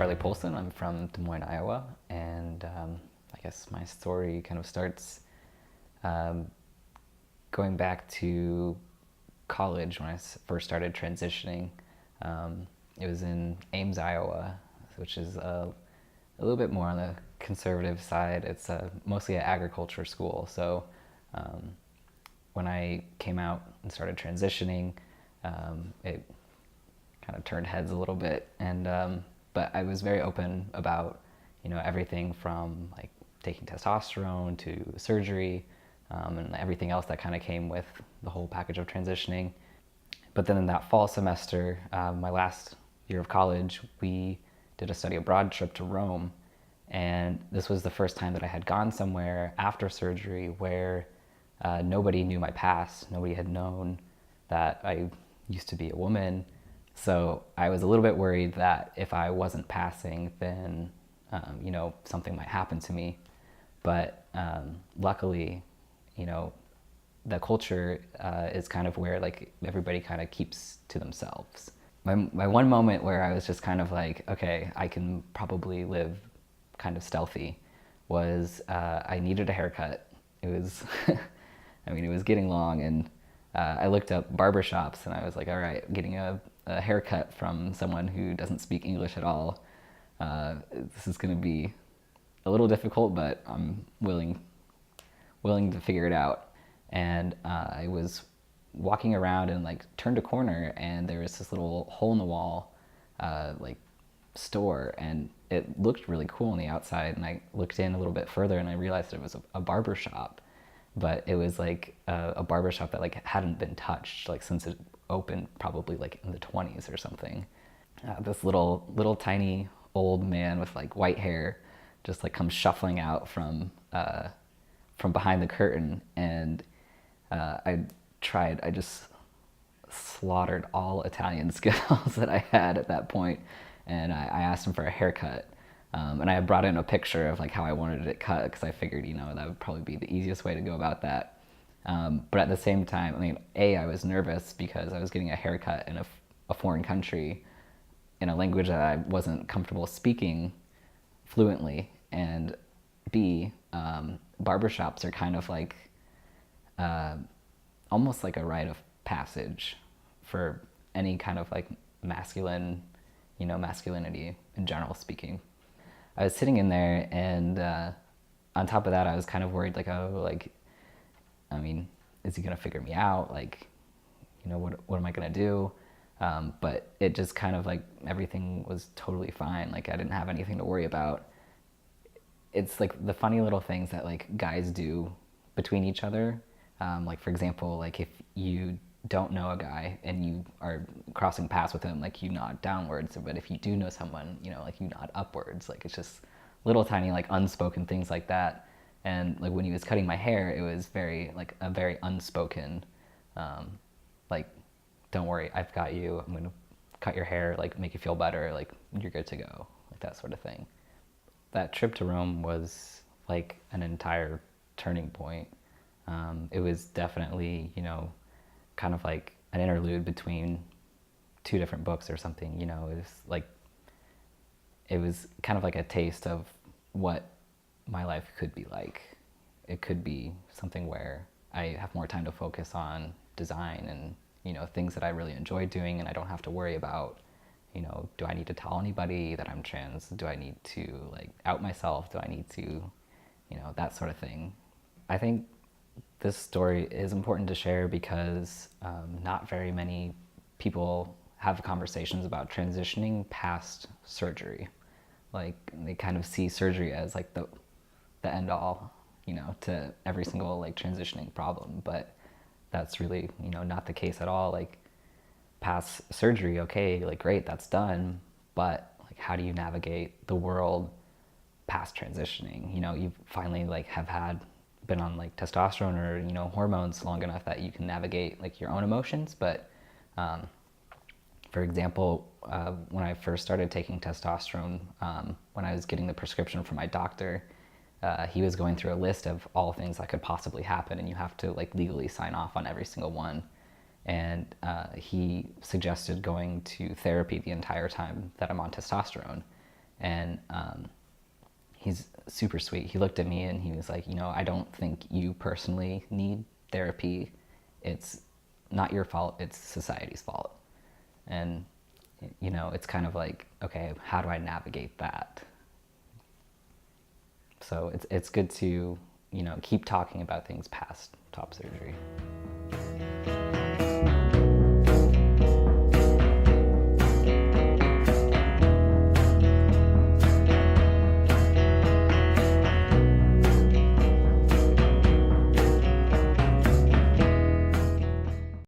Charlie Polson. I'm from Des Moines, Iowa, and I guess my story kind of starts um, going back to college when I first started transitioning. It was in Ames, Iowa, which is a little bit more on the conservative side. It's mostly an agriculture school, so um, when I came out and started transitioning, it kind of turned heads a little bit, and but I was very open about everything from like taking testosterone to surgery, and everything else that kind of came with the whole package of transitioning. But then in that fall semester, my last year of college, we did a study abroad trip to Rome, and this was the first time that I had gone somewhere after surgery where nobody knew my past. Nobody had known that I used to be a woman. So I was a little bit worried that if I wasn't passing, then something might happen to me. But luckily, the culture is kind of where like everybody kind of keeps to themselves. My one moment where I was just kind of like, okay, I can probably live kind of stealthy was I needed a haircut. It was, it was getting long, and I looked up barbershops, and I was like, all right, getting a haircut from someone who doesn't speak English at all. This is going to be a little difficult, but I'm willing to figure it out. And I was walking around and like turned a corner, and there was this little hole in the wall like store, and it looked really cool on the outside, and I looked in a little bit further and I realized it was a barber shop, but it was like a barber shop that like hadn't been touched like since it opened, probably like in the 20s or something. This little tiny old man with like white hair just like comes shuffling out from behind the curtain, and I just slaughtered all Italian skills that I had at that point, and I asked him for a haircut. And I had brought in a picture of like how I wanted it cut, because I figured, that would probably be the easiest way to go about that. But at the same time, I was nervous because I was getting a haircut in a foreign country in a language that I wasn't comfortable speaking fluently, and B, barbershops are kind of like almost like a rite of passage for any kind of like masculinity in general speaking. I was sitting in there, and on top of that, I was kind of worried, like, is he gonna figure me out? Like, what am I gonna do? But it just kind of like everything was totally fine. Like I didn't have anything to worry about. It's like the funny little things that like guys do between each other. Like for example, like if you don't know a guy and you are crossing paths with him, like you nod downwards, but if you do know someone, like you nod upwards. Like it's just little tiny like unspoken things like that. And like when he was cutting my hair, it was very like a very unspoken, like, don't worry, I've got you. I'm gonna cut your hair, like make you feel better, like you're good to go, like that sort of thing. That trip to Rome was like an entire turning point. It was definitely, kind of like an interlude between two different books or something. It was kind of like a taste of what my life could be like. It could be something where I have more time to focus on design and, things that I really enjoy doing, and I don't have to worry about, do I need to tell anybody that I'm trans? Do I need to like out myself? Do I need to, that sort of thing. I think this story is important to share because not very many people have conversations about transitioning past surgery. Like they kind of see surgery as like the end all, to every single like transitioning problem. But that's really, not the case at all. Like past surgery, okay, like great, that's done. But like, how do you navigate the world past transitioning? You finally like have been on like testosterone or hormones long enough that you can navigate like your own emotions. But for example, when I first started taking testosterone, when I was getting the prescription from my doctor, he was going through a list of all things that could possibly happen, and you have to like legally sign off on every single one. And he suggested going to therapy the entire time that I'm on testosterone. And he's super sweet. He looked at me and he was like, you know, I don't think you personally need therapy. It's not your fault, it's society's fault. And, you know, it's kind of like, okay, how do I navigate that? So it's good to, you know, keep talking about things past top surgery.